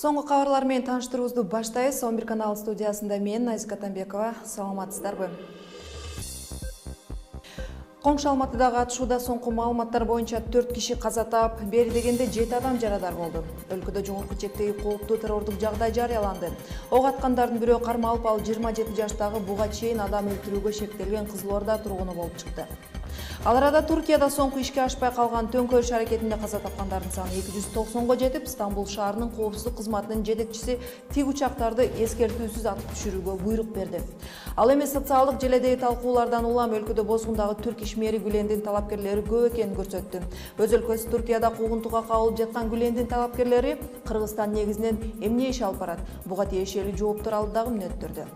Соңғы кабарлар менен тааныштыруубузду баштайбыз. 11 канал студиясында мен Назика Тамбекова. Саламатсыздарбы? Коңшу Алматыдагы атышууда соңку маалыматтар боюнча 4 киши каза таап, бери дегенде 7 адам жарадар болду. Өлкөдө жогорку чектеги кооптуу террордук жагдай жарыяланды. Ок аткандардын бирөө карма алып, ал 27 жаштагы буга чейин адам өлтүрүүгө шектелген Кызылорда тургуну болуп чыкты. Ал арада Туркияда соңку ишке ашпай калган төңкөрүш аракетинде каза тапкандардын саны 290го жетип, Стамбул шаарынын коопсуздук кызматынын жетекчиси тик учактарды эскертүүсүз атып түшүрүүгө буйрук берди. Ал эми социалдык желедеги талкуулардан улам өлкөдө бозгундагы түрк ишмери Гүлендин талапкерлери көп экенин көрсөттү. Өз өлкөсү Туркияда куугунтукка кабылып жаткан Гүлендин талапкерлери Кыргызстан негизинен эмне иш алып барат? Буга тиешелүү жооптор алды дагы мүнөттөрдө.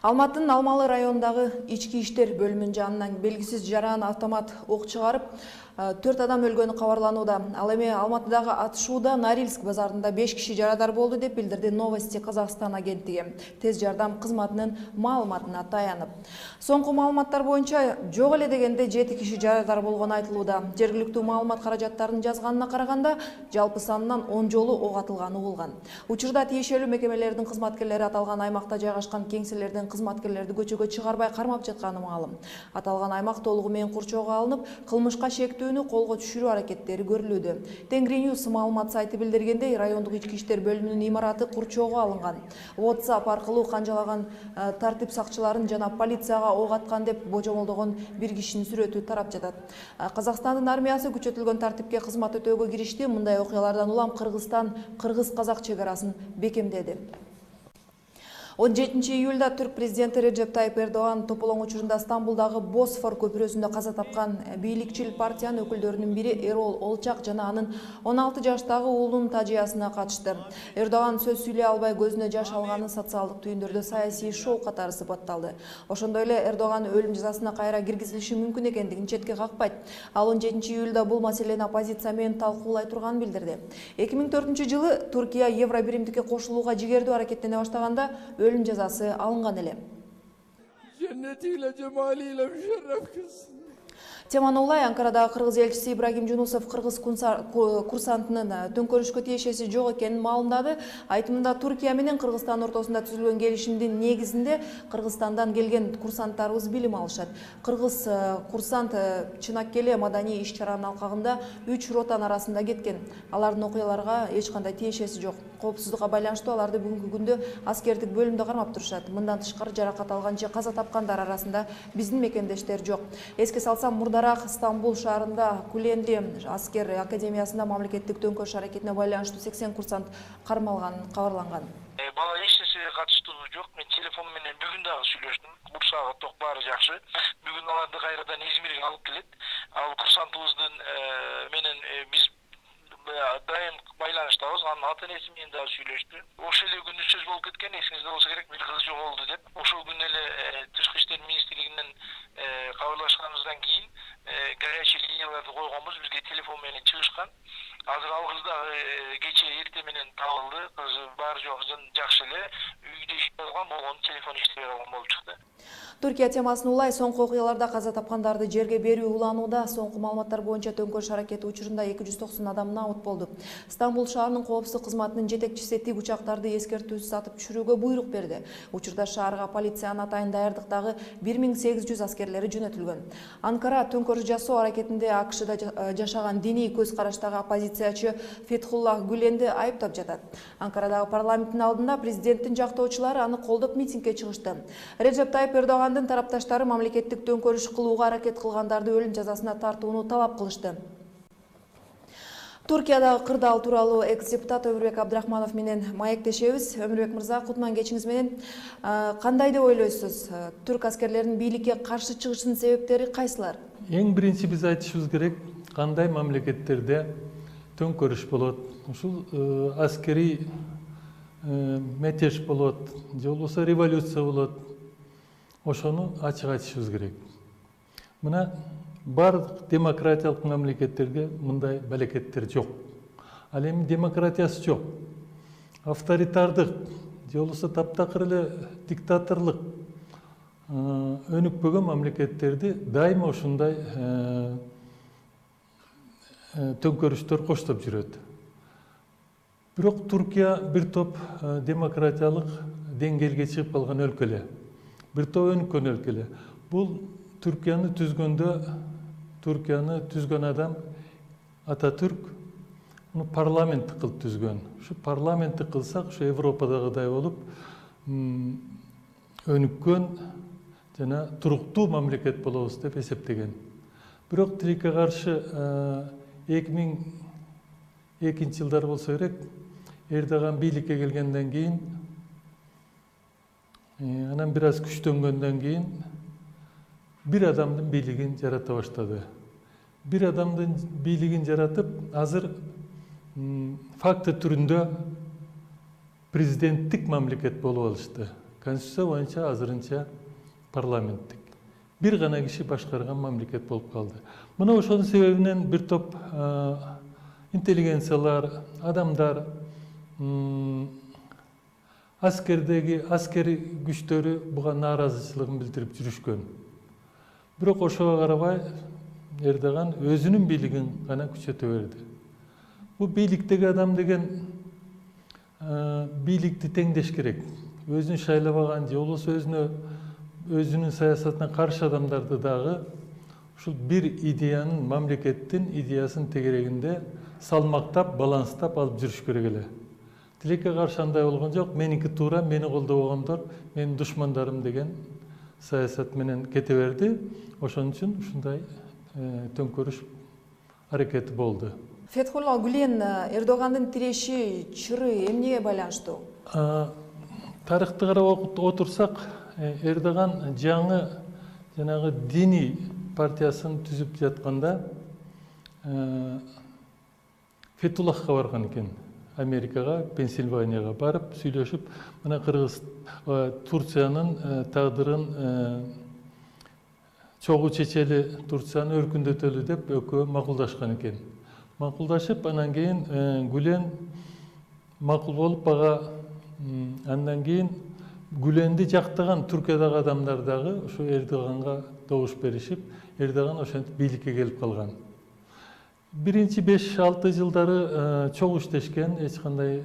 Алматынын Алмалы районундагы ички иштер бөлүмүнүн жанынан белгисиз жаран автомат ок чыгарып, 4 адам өлгөнү кабарланууда. Ал эми Алматыдагы атышууда Норильск базарында 5 киши жарадар болду деп билдирди Новости Казахстан агенттиги. Тез жардам кызматынын маалыматына таянып. Соңку маалыматтар боюнча жок эле дегенде 7 киши жарадар болгону айтылууда. Жергиликтүү маалымат каражаттарынын жазганына караганда, жалпы санынан 10 жолу ок атылганы болгон. Учурда тиешелүү мекемелердин кызматкерлери аталган аймакта жайгашкан кеңселерден кызматкерлерди көчөгө чыгарбай кармап жатканы маалым. Аталган аймак толугу менен курчоого алынып, кылмышка шектүүнү колго түшүрүү аракеттери көрүлүүдө. Тенгриньюс маалымат сайты билдиргендей, райондук ички иштер бөлүмүнүн имараты курчоого алынган. WhatsApp аркылуу канжалаган тартип сакчыларын жана полицияга ок аткан деп божомолдогон бир кишинин сүрөтү тарап жатат. Казакстандын армиясы күчөтүлгөн тартипке кызмат өтөөгө киришти. Мындай окуялардан улам Кыргызстан кыргыз-казак чегарасын бекемдеди. 17 июлда Түрк президенти Реджеп Тайып Эрдоган тополоң учурунда Стамбулдагы Босфор көпүрөсүндө каза тапкан бийликчил партиянын өкүлдөрүнүн бири Эрол Олчак жана анын 16 жаштагы уулунун тажыясына катышты. Эрдоган сөз сүйлөй албай көзүнө жаш алганын социалдык түйүндөрдө саясий шоу катары сыпатталды. Ошондой эле Эрдоган өлүм жазасына кайра киргизилиши мүмкүн экендигин четке какпайт. Ал 17 июлда бул маселени оппозиция менен талкуулай турганын билдирди. 2004-жылы Туркия Евробиримдикке кошулууга жигердүү аракеттене баштаганда өлüm cezası alıngan ele. Cennetiyle, cemaliyle müşerref kız. Теманы улай Анкарадагы кыргыз элчиси Ибрагим Жунусов кыргыз курсантынын төңкөрүшкө тиешеси жок экенин маалымдады. Айтымында Туркия менен Кыргызстан ортосунда түзүлгөн келишимдин негизинде Кыргызстандан келген курсанттарыбыз билим алышат. Кыргыз курсант Чынаккеле маданий иш-чаранын алкагында 3 ротан арасында кеткен. Алардын окуяларга эч кандай тиешеси жок. Коопсуздукка байланыштуу аларды бүгүнкү күндө аскердик бөлүмдө кармап турушат. Мындан тышкары жаракат алган же каза тапкандар арасында биздин мекендештер жок. Эске салсам, мурдараак Стамбул шаарында Куленди аскер академиясында мамлекеттик төңкөрүш аракетине байланыштуу 80 курсант кармалганын кабарланган. Бала эч нерсеге катыштуулугу жок. Мен телефон менен бүгүн дагы сүйлөштүм. Бурсага ток баары жакшы. Бүгүн аларды кайрадан Измирге алып келет. Ал курсантыбыздын менен биз дайым байланыштабыз. Анын ата энеси менен дагы сүйлөштү. Ошол эле күнү сөз болуп кеткен, эсиңизде болсо керек, бир кыз жоголду деп. Ошол күнү эле Тышкы иштер министрлигинен кабарлашканыбыздан кийин горячий линияларды койгонбуз, бизге телефон менен чыгышкан. Азыр ал кыз дагы кечээ эрте менен табылды. Кыз баары жакшы эле, үйдө иштеп болгон, телефон иштебей калган болуп чыкты. Түркия темасын улай соңку окуяларда каза тапкандарды жерге берүү уланууда. Соңку маалыматтар боюнча төңкөрүш аракети учурунда 290 адам набыт болду. Стамбул шаарынын коопсуздук кызматынын жетекчиси тик учактарды эскертүүсүз атып түшүрүүгө буйрук берди. Учурда шаарга полициянын атайын даярдыктагы 1800 аскерлери жөнөтүлгөн. Анкара төңкөрүш жасоо аракетинде АКШда жашаган диний көз караштагы оппозициячы Фетхуллах Гүленди айыптап жатат. Анкарадагы парламенттин алдында президенттин жактоочулары аны колдоп митингге чыгышты. Реджеп Тайып Эрдогандын тарапташтары мамлекеттик төңкөрүш кылууга аракет кылгандарды өлүм жазасына тартууну талап кылышты. Туркиядагы кырдаал тууралуу экс-депутат Өмүрбек Абдрахманов менен маектешебиз. Өмүрбек мырза, кутман кечиңиз менен. Кандай деп ойлойсуз? Түрк аскерлеринин бийликке каршы чыгышынын себептери кайсылар? Эң биринчи биз айтышыбыз керек, кандай мамлекеттерде төңкөрүш болот, ушул аскери метеш болот, же болбосо революция болот. Ошону ачык айтышыбыз керек. Мына бардык демократиялык мамлекеттерге мындай балекеттер жок. Ал эми демократиясы жок. авторитардык же болбосо таптакыр эле диктаторлук өнүкпөгөн мамлекеттерди дайыма ушундай төңкөрүштөр коштоп жүрөт. Бирок Туркия бир топ демократиялык деңгээлге чыгып калган өлкө эле. Бир топ өнүккөн өлкө эле. Бул Туркияны түзгөн адам Ататүрк парламент кылып түзгөн. Ушу парламентти кылсак, ушу Европадагыдай болуп өнүккөн жана туруктуу мамлекет болобуз деп эсептеген. Бирок тилекке каршы 2002 жылдар болсо керек, Эрдоган бийликке келгенден кийин, анан бир аз күчтөнгөндөн кийин бир адамдын бийлигин жарата баштады. Бир адамдын бийлигин жаратып, азыр факты түрүндө президенттик мамлекет болуп алышты. Конституция боюнча азырынча парламенттик. Бир гана киши башкарган мамлекет болуп калды. Мына ошонун себебинен бир топ интеллигенциялар, адамдар, аскери күчтөрү буга нааразычылыгын билдирип жүрүшкөн. Бирок ошого карабай Эрдоган өзүнүн бийлигин гана күчөтө берди. Бул бийликтеги адам деген бийликти теңдеш керек. Өзүн шайлабаган же болбосо өзүнүн саясатына каршы адамдарды дагы ушул бир идеянын, мамлекеттин идеясынын тегерегинде салмактап, баланстап алып жүрүш керек эле. Тилекке каршы андай болгон жок, меники туура, мени колдобогондор менин душмандарым деген саясат менен кете берди. Ошон үчүн ушундай төңкөрүш аракети болду. Фетхулла Гүлен, Эрдогандын тиреши, чыры эмнеге байланыштуу? Тарыхты карап отурсак, Эрдоган жанагы диний партиясын түзүп жатканда Фетуллахка барган экен. Америкага, Пенсильванияга барып сүйлөшүп, мына Турциянын тагдырын чогуу чечели, Турцияны өркүндөтөлү деп экөө макулдашкан экен. Макулдашып, анан кийин Гүлен макул болуп ага, андан кийин Гүленди жактаган Түркиядагы адамдар дагы ушу Эрдоганга добуш беришип, Эрдоган ошентип бийликке келип калган. Биринчи 5-6 жылдары чогуу иштешкен, эч кандай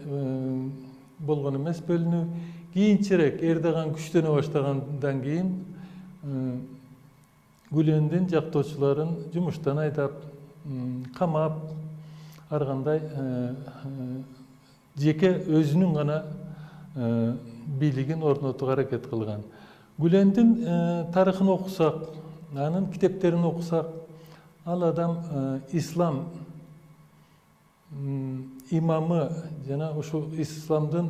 болгон эмес бөлүнүү. Кийинчерээк Эрдоган күчтөнө баштагандан кийин Гүлендин жактоочуларын жумуштан айдап, камап, ар кандай жеке өзүнүн гана бийлигин орнотууга аракет кылган. Гүлендин тарыхын окусак, анын китептерин окусак, ал адам ислам имамы жана ушу исламдын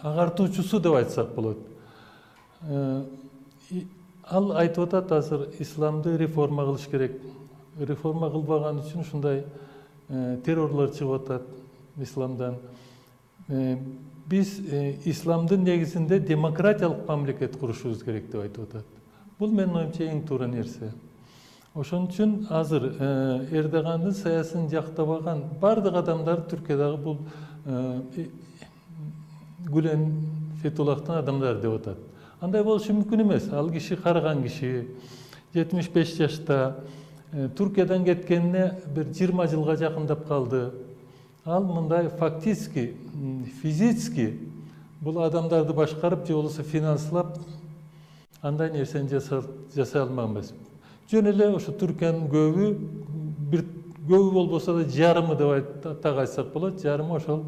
агартуучусу деп айтсак болот. Ал айтып атат, азыр исламды реформа кылыш керек. Реформа кылбаган үчүн ушундай террорлор чыгып атат исламдан. Биз исламдын негизинде демократиялык мамлекет курушубуз керек деп айтып атат. Бул менин оюмча эң туура нерсе. Ошон үчүн азыр Эрдогандын саясатын жактабаган бардык адамдар Түркиядагы бул Гүлен Фетуллахтын адамдары деп атат. Андай болушу мүмкүн эмес. Ал киши карыган киши, 75 жашта, Түркиядан кеткенине бир 20 жылга жакындап калды. Ал мындай фактически, физически бул адамдарды башкарып же болбосо финанслап андай нерсени жасай алмаган эмес. Жөн эле ошо Түркиянын көбү болбосо да жарымы деп айтсак болот, жарымы ошол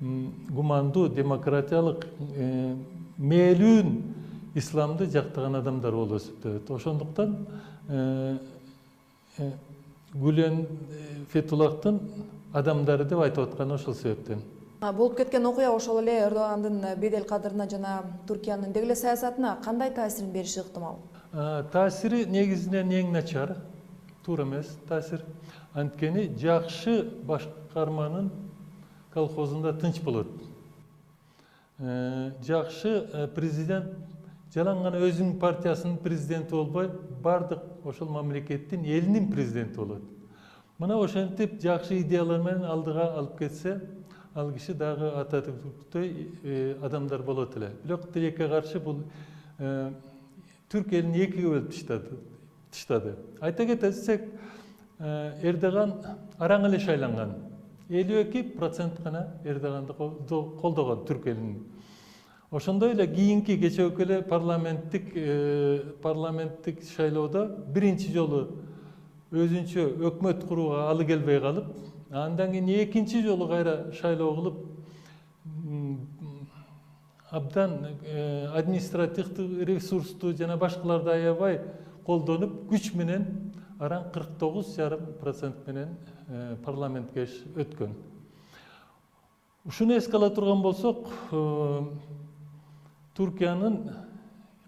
гумандуу, демократиялык, мээлүүн исламды жактаган адамдар болуп эсептелет. Ошондуктан Гүлен Фетуллахтын адамдары деп айтып атканы ошол себептен. Болуп кеткен окуя ошол эле Эрдогандын бедел кадырына жана Түркиянын деги эле саясатына кандай таасирин бериши ыктымал? Таасири негизинен эң начар, туура эмес таасир. Анткени жакшы башкарманын колхозунда тынч болот. Жакшы президент жалаң гана өзүнүн партиясынын президенти болбой, бардык ошол мамлекеттин элинин президенти болот. Мына ошентип жакшы идеялар менен алдыга алып кетсе, ал киши дагы Ататүрктөй адамдар болот эле. Бирок тилекке каршы бул Түрк элин экиге бөлүп таштады. Айта кетсек, Эрдоган араң эле шайланган. 52% гана Эрдоганды колдогон Түрк элинин. Ошондой эле кийинки кечээки эле парламенттик шайлоодо биринчи жолу өзүнчө өкмөт курууга алы келбей калып, андан кийин экинчи жолу кайра шайлоо кылып, абдан административдик ресурсту жана башкаларды аябай колдонуп, күч менен араң 49,5% менен парламентке өткөн. Ушуну эске ала турган болсок, Түркиянын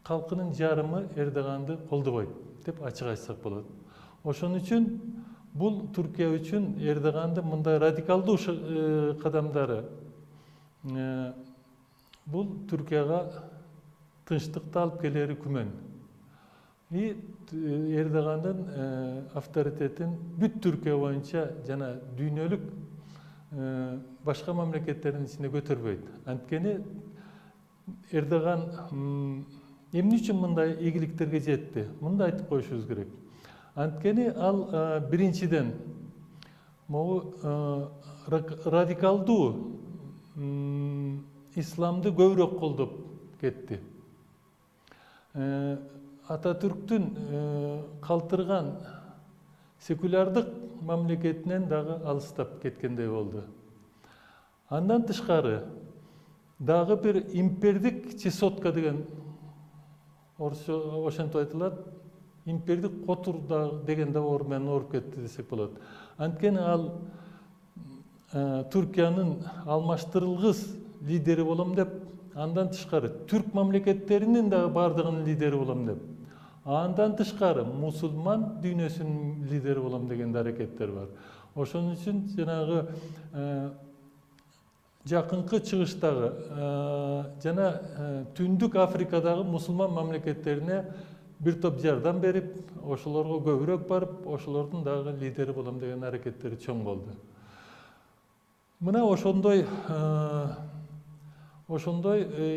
калкынын жарымы Эрдоганды колдобойт деп ачык айтсак болот. Ошон үчүн бул Түркия үчүн Эрдогандын мындай радикалдуу кадамдары бул Түркияга тынчтыкты алып келери күмөн. Эрдогандын авторитетин бүт Түркия боюнча жана дүйнөлүк башка мамлекеттердин ичинде көтөрбөйт. Анткени Эрдоган эмне үчүн мындай ийгиликтерге жетти? Мындай айтып коюшубуз керек. Анткени ал биринчиден могу радикалдуу исламды көбүрөөк колдоп кетти. Ататүрктүн калтырган секулярдык мамлекетинен дагы алыстап кеткендей болду. Андан тышкары дагы бир импердик чесотка деген ошентип айтылат, импердик котур деген оор менен ооруп кетти десек болот. Анткени ал Түркиянын алмаштырылгыс лидери болом деп, андан тышкары түрк мамлекеттеринин дагы бардыгынын лидери болом деп, андан тышкары мусулман дүйнөсүнүн лидери болом деген аракеттер бар. Ошон үчүн жанагы жакынкы чыгыштагы жана түндүк Африкадагы мусулман мамлекеттерине бир топ жардам берип, ошолорго көбүрөөк барып, ошолордун дагы лидери болом деген аракеттери чоң болду. Мына ошондой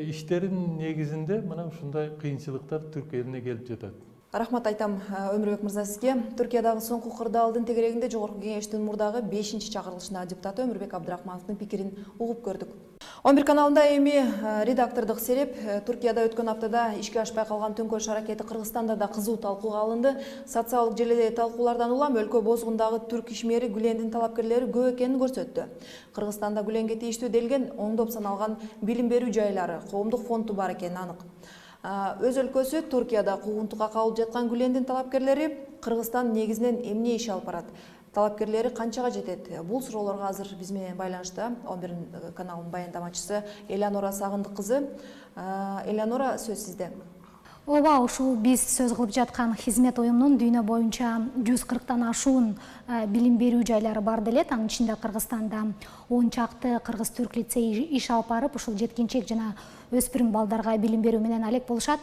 иштерин негизинде мына ушундай кыйынчылыктар Түркия элине келип жатат. Рахмат айтам Өмүрбек мырза сизге. Түркиядагы соңку кырдаалдын тегерегинде Жогорку Кеңештин мурдагы 5-чи чакырылышына депутаты Өмүрбек Абдрахмановдун пикирин угуп көрдүк. 11 каналында эми редактордук сереп Түркияда өткөн аптада ишке ашпай калган төңкөрүш аракети Кыргызстанда да кызуу талкууга алынды. Социалдык желеде талкуулардан улам өлкө бозгундагы түрк ишмери Гүлендин талапкерлери көп экенин көрсөттү. Кыргызстанда Гүленге тийиштүү делген оңдоп саналган билим берүү жайлары, коомдук фонду бар экени анык. Өз өлкөсү Түркияда куугунтукка кабылып жаткан Гүлендин талапкерлери Кыргызстан негизинен эмне иш алып барат? Талапкерлери канчага жетет? Бул суроолорго азыр биз менен байланышта 11 каналынын баяндамачысы Элеонора Сагындык кызы. Элеонора, сөз сизде. Ооба, ушул биз сөз кылып жаткан хизмет уюмунун дүйнө боюнча 140тан ашуун билим берүү жайлары бар делет. Анын ичинде Кыргызстанда 10 чакты кыргыз-түрк лицеи иш алып барып, ушул жеткинчек жана өспүрүм балдарга билим берүү менен алек болушат.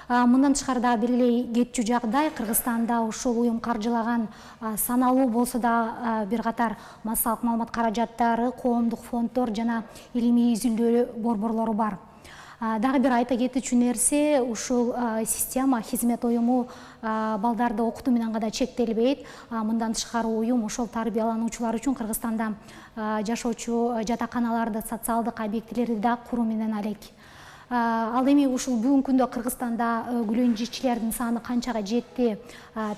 Мындан тышкары да бир эле кетчү жагдай, Кыргызстанда ушул уюм каржылаган саналуу болсо да бир катар массалык маалымат каражаттары, коомдук фонддор жана илимий изилдөө борборлору бар. Дагы бир айта кетүүчү нерсе, ушул система, хизмет уюму балдарды окутуу менен гана чектелбейт. Мындан тышкары уюм ошол тарбиялануучулар үчүн Кыргызстанда жашоочу жатаканаларды, социалдык объектилерди да куруу менен алек. Ал эми ушул бүгүнкү күндө Кыргызстанда гүлөнчүчүлөрдүн саны канчага жетти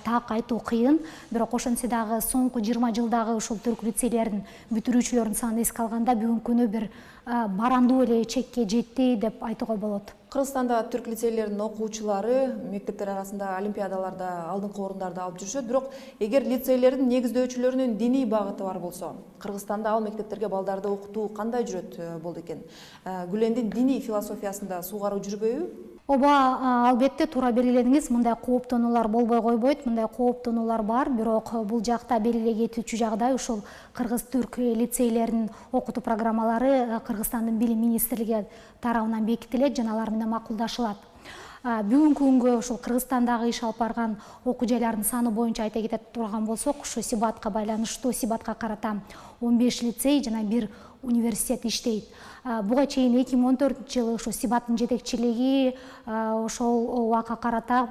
так айтуу кыйын. Бирок ошентсе дагы соңку 20 жылдагы ушул түрк лицейлерин бүтүрүүчүлөрдүн саны эске алганда бүгүнкү күнү бир барандуу эле чекке жетти деп айтууга болот. Кыргызстанда түрк лицейлеринин окуучулары мектептер арасында олимпиадаларда алдыңкы орундарды алып жүрүшөт. Бирок эгер лицейлердин негиздөөчүлөрүнүн диний багыты бар болсо, Кыргызстанда ал мектептерге балдарды окутуу кандай жүрөт болду экен? Гүлендин диний философиясында суугаруу жүрбөйбү? Ооба, албетте туура белгиледиңиз, мындай кооптонуулар болбой койбойт, мындай кооптонуулар бар, бирок бул жакта белгилей кетүүчү жагдай ушул кыргыз-түрк лицейлеринин окутуу программалары Кыргызстандын билим министрлиги тарабынан бекитилет жана алар менен макулдашылат. Бүгүнкү күнгө ушул Кыргызстандагы иш алып барган окуу жайлардын саны боюнча айта кете турган болсок, ушу сибатка байланыштуу, сибатка карата 15 лицей жана 1 университет иштейт. Буга чейин 2014-жылы ошо Сибаттын жетекчилиги ошол убакка карата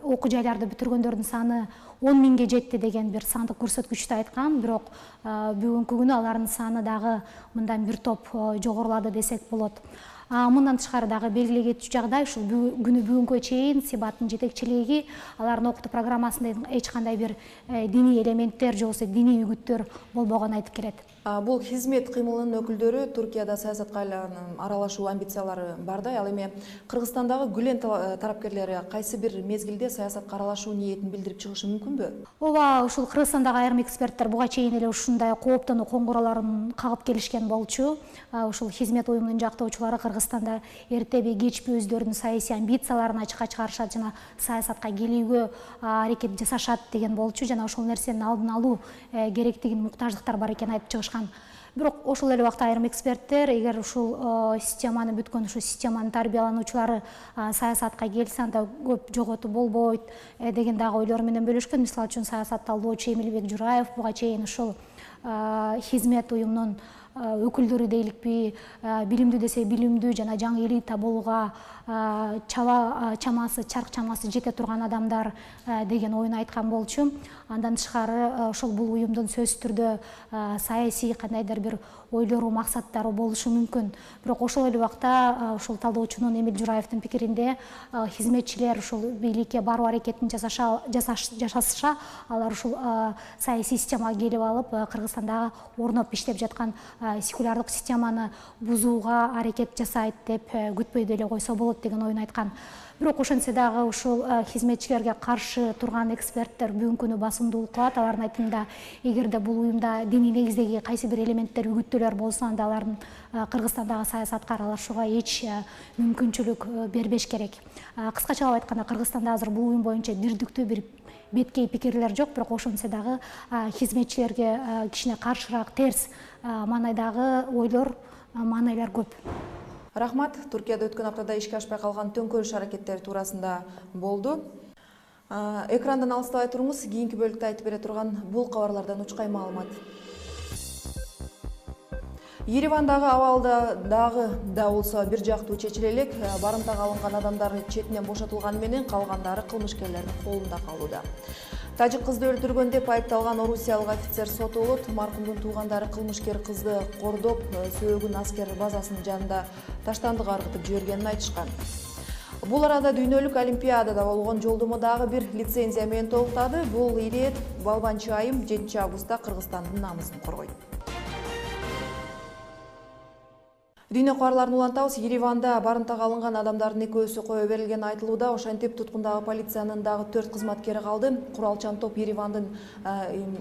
окуу жайларды бүтүргөндөрдүн саны 10 миңге жетти деген бир сандык көрсөткүчтү айткан, бирок бүгүнкү күнү алардын саны дагы мындан бир топ жогорулады десек болот. Мындан тышкары дагы белгилей кетчү жагдай ушул бүгүнкүгө чейин Сибаттын жетекчилиги алардын окутуу программасында эч кандай бир диний элементтер же болбосо диний үгүттөр болбогонун айтып келет. Бул хизмет кыймылынын өкүлдөрү Туркияда саясатка аралашуу амбициялары бардай. Ал эми Кыргызстандагы Гүлен тарапкерлери кайсы бир мезгилде саясатка аралашуу ниетин билдирип чыгышы мүмкүнбү? Ооба, ушул Кыргызстандагы айрым эксперттер буга чейин эле ушундай кооптонуу коңгуроолорун кагып келишкен болчу. Ушул хизмет уюмунун жактоочулары Кыргызстанда эртеби кечпи өздөрүнүн саясий амбицияларын ачыкка чыгарышат жана саясатка келүүгө аракет жасашат деген болчу. Жана ошол нерсенин алдын алуу керектигин, муктаждыктар бар экенин айтып чыгышкан. Бирок ошол эле убакта айрым эксперттер эгер ушул системаны бүткөн, ушул системанын тарбиялануучулары саясатка келсе, анда көп жоготуу болбойт деген дагы ойлор менен бөлүшкөн. Мисалы үчүн саясат талдоочу Эмилбек Жураев буга чейин ушул хизмет уюмунун өкүлдөрү дейликпи, билимдүү десе билимдүү жана жаңы элита болууга чамасы, чарк чамасы жете турган адамдар деген оюн айткан болчу. Андан тышкары ошол бул уюмдун сөзсүз түрдө саясий кандайдыр бир ойлору, максаттары болушу мүмкүн. Бирок ошол эле убакта ушул талдоочунун Эмил Жураевдин пикиринде хизметчилер ушул бийликке баруу аракетин жасашса, алар ушул саясий системага келип алып, Кыргызстандагы орноп иштеп жаткан секулярлык системаны бузууга аракет жасайт деп күтпөй деле койсо болот деген оюн айткан. Бирок ошентсе дагы ушул хизметчилерге каршы турган эксперттер бүгүнкү күнү басымдуулук кылат. Алардын айтымында, эгерде бул уюмда диний негиздеги кайсы бир элементтер, үгүттөлөр болсо, анда алардын Кыргызстандагы саясатка аралашууга эч мүмкүнчүлүк бербеш керек. Кыскачалап айтканда, Кыргызстанда азыр бул уюм боюнча бирдиктүү бир беткей пикирлер жок, бирок ошентсе дагы хизметчилерге кичине каршыраак, терс маанайдагы ойлор, маанайлар көп. Рахмат. Түркияда өткөн аптада ишке ашпай калган төңкөрүш аракеттери туурасында болду. Экрандан алыстабай туруңуз, кийинки бөлүктө айтып бере турган бул кабарлардан учкай маалымат. Еревандагы абалда дагы да болсо бир жактуу чечиле элек. Барымтага алынган адамдар четинен бошотулганы менен калгандары кылмышкерлердин колунда калууда. Тажик кызды өлтүргөн деп айыпталган орусиялык офицер сотолот. Маркумдун туугандары кылмышкер кызды кордоп, сөөгүн аскер базасынын жанында таштандыга ыргытып жибергенин айтышкан. Бул арада дүйнөлүк олимпиадада болгон жолдомо дагы бир лицензия менен толуктады. Бул ирет Балбанчы айым 7 августта Кыргызстандын намысын коргойт. Дүйнө кабарларын улантабыз. Ереванда барымтага алынган адамдардын экөөсү кое берилгени айтылууда. Ошентип туткундагы полициянын дагы 4 кызматкери калды. Куралчан топ Еревандын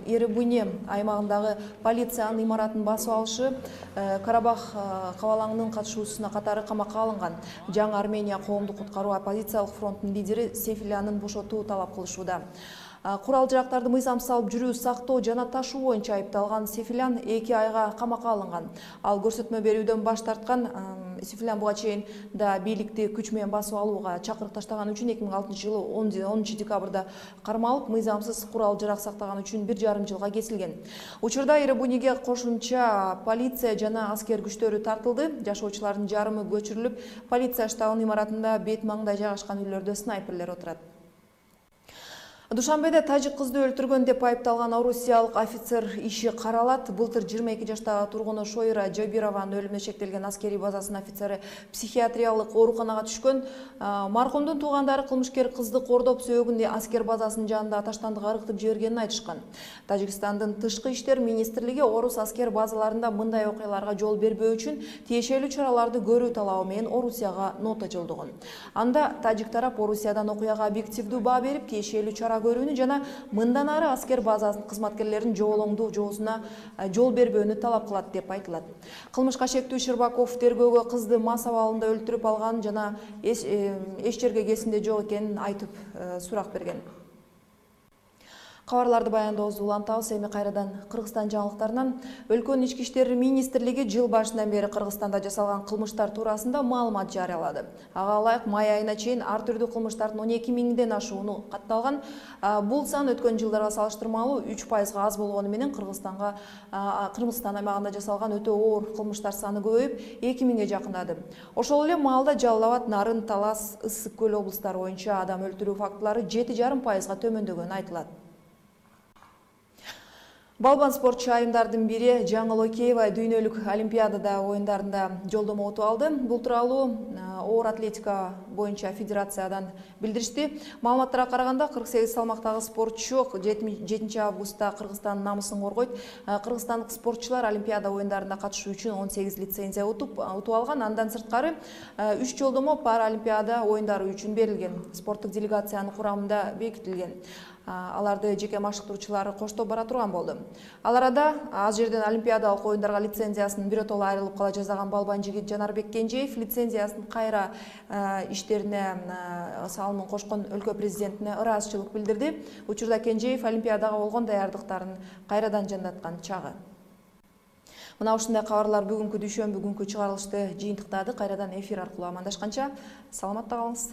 Эребуне аймагындагы полициянын имаратын басып алышы, Карабах кабалаңынын катышуусуна катары камакка алынган. Жаңы Армения коомдук куткаруу оппозициялык фронтунун лидери Сефилянын бошотуу талап кылышууда. Курал жарактарды мыйзамсыз алып жүрүү, сактоо жана ташуу боюнча айыпталган Сефилян 2 айга камакка алынган. Ал көрсөтмө берүүдөн баш тарткан. Сефилян буга чейин да бийликти күч менен басып алууга чакырык таштаган үчүн 2006-жылы 10 декабрда кармалып, мыйзамсыз курал жарак сактаган үчүн 1,5 жылга кесилген. Учурда Эребунеге кошумча полиция жана аскер күчтөрү тартылды. Жашоочулардын жарымы көчүрүлүп, полиция штабынын имаратында бет маңда жайгашкан үйлөрдө снайперлер отурат. Душанбеде тажик кызды өлтүргөн деп айыпталган орусиялык офицер иши каралат. Былтыр 22 жаштагы тургуну Шойра Жабированын өлүмүнө шектелген аскери базасынын офицери психиатриялык ооруканага түшкөн. Маркумдун туугандары кылмышкер кызды кордоп, сөөгүн аскер базасынын жанында таштандыга ыргытып жибергенин айтышкан. Тажикстандын тышкы иштер министрлиги орус аскер базаларында мындай окуяларга жол бербөө үчүн тиешелүү чараларды көрүү талабы менен Орусияга нота жолдогон. Анда тажик тарап Орусиядан окуяга объективдүү баа берип, тиешелүү чара көрүүнү жана мындан ары аскер базасынын кызматкерлеринин жоболоңдуу жоосуна жол бербөөнү талап кылат деп айтылат. Кылмышка шектүү Шырбаков тергөөгө кызды мас абалында өлтүрүп алганын жана эч жерге кесимде жок экенин айтып сурак берген. Кабарларды баяндообузду улантабыз. Эми кайрадан Кыргызстан жаңылыктарынан өлкөнүн ички иштер министрлиги жыл башынан бери Кыргызстанда жасалган кылмыштар туурасында маалымат жарыялады. Ага ылайык май айына чейин ар түрдүү кылмыштардын 12 миңден ашууну катталган. Бул сан өткөн жылдарга салыштырмалуу 3% аз болгону менен Кыргызстан аймагында жасалган өтө оор кылмыштар саны көбөйүп 2 миңге жакындады. Ошол эле маалда Жалал Абад, Нарын, Талас, Ысык көл облустары боюнча адам өлтүрүү фактылары 7,5% төмөндөгөнү айтылат. Балбан спортчу айымдардын бири Жаңыл Океева дүйнөлүк олимпиадада оюндарында жолдомо утуп алды. Бул тууралуу оор атлетика боюнча федерациядан билдиришти. Маалыматтарга караганда 48 салмактагы спортчу 7 августта Кыргызстандын намысын коргойт. Кыргызстандык спортчулар олимпиада оюндарына катышуу үчүн 18 лицензия утуп алган. Андан сырткары 3 жолдомо паралимпиада оюндары үчүн берилген. Спорттук делегациянын курамында бекитилген. Аларды жеке машыктыруучулары коштоп бара турган болду. Ал арада аз жерден олимпиадалык оюндарга лицензиясын биротоло айрылып кала жаздаган балбан жигит Жанарбек Кенжеев лицензиясын кайра иштерине салымын кошкон өлкө президентине ыраазычылык билдирди. Учурда Кенжеев олимпиадага болгон даярдыктарын кайрадан жандаткан чагы. Мына ушундай кабарлар бүгүнкү дүйшөмбү күнкү чыгарылышты жыйынтыктады. Кайрадан эфир аркылуу амандашканча саламатта калыңыз.